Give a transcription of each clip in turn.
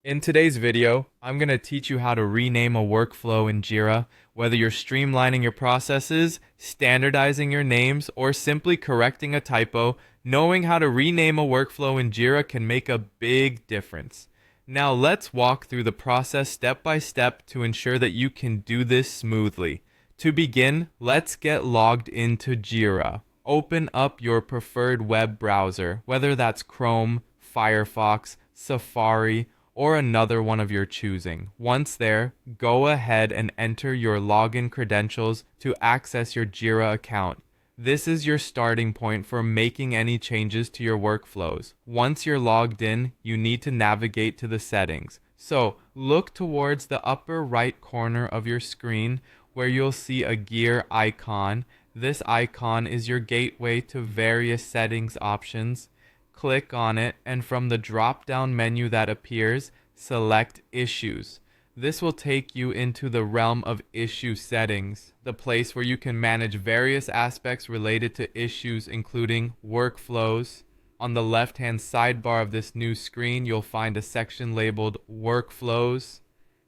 In today's video, I'm going to teach you how to rename a workflow in Jira, whether you're streamlining your processes, standardizing your names, or simply correcting a typo. Knowing how to rename a workflow in Jira can make a big difference. Now let's walk through the process step by step to ensure that you can do this smoothly. To begin, let's get logged into Jira. Open up your preferred web browser, whether that's Chrome, Firefox, Safari, or another one of your choosing. Once there, go ahead and enter your login credentials to access your Jira account. This is your starting point for making any changes to your workflows. Once you're logged in, you need to navigate to the settings. So, look towards the upper right corner of your screen where you'll see a gear icon. This icon is your gateway to various settings options. Click on it, and from the drop-down menu that appears, select Issues. This will take you into the realm of issue settings, the place where you can manage various aspects related to issues, including workflows. On the left-hand sidebar of this new screen, you'll find a section labeled Workflows.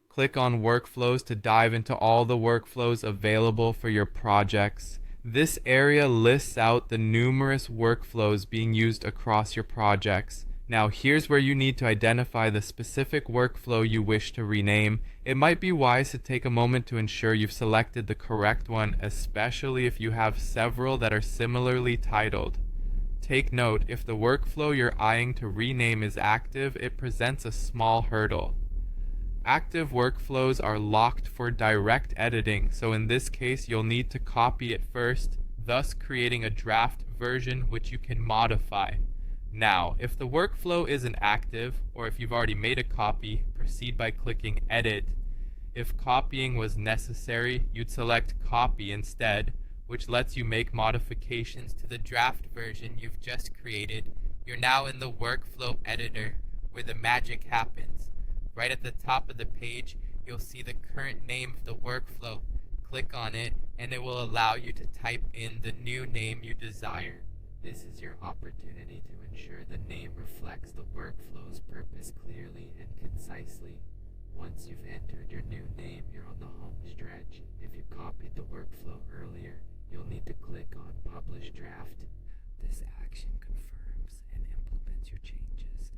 Click on Workflows to dive into all the workflows available for your projects. This area lists out the numerous workflows being used across your projects. Now, here's where you need to identify the specific workflow you wish to rename. It might be wise to take a moment to ensure you've selected the correct one, especially if you have several that are similarly titled. Take note, if the workflow you're eyeing to rename is active, it presents a small hurdle. Active workflows are locked for direct editing, so in this case you'll need to copy it first, thus creating a draft version which you can modify. Now, if the workflow isn't active, or if you've already made a copy, proceed by clicking Edit. If copying was necessary, you'd select Copy instead, which lets you make modifications to the draft version you've just created. You're now in the workflow editor, where the magic happens. Right at the top of the page, you'll see the current name of the workflow. Click on it, and it will allow you to type in the new name you desire. This is your opportunity to ensure the name reflects the workflow's purpose clearly and concisely. Once you've entered your new name, you're on the home stretch. If you copied the workflow earlier, you'll need to click on Publish Draft. This action confirms and implements your changes.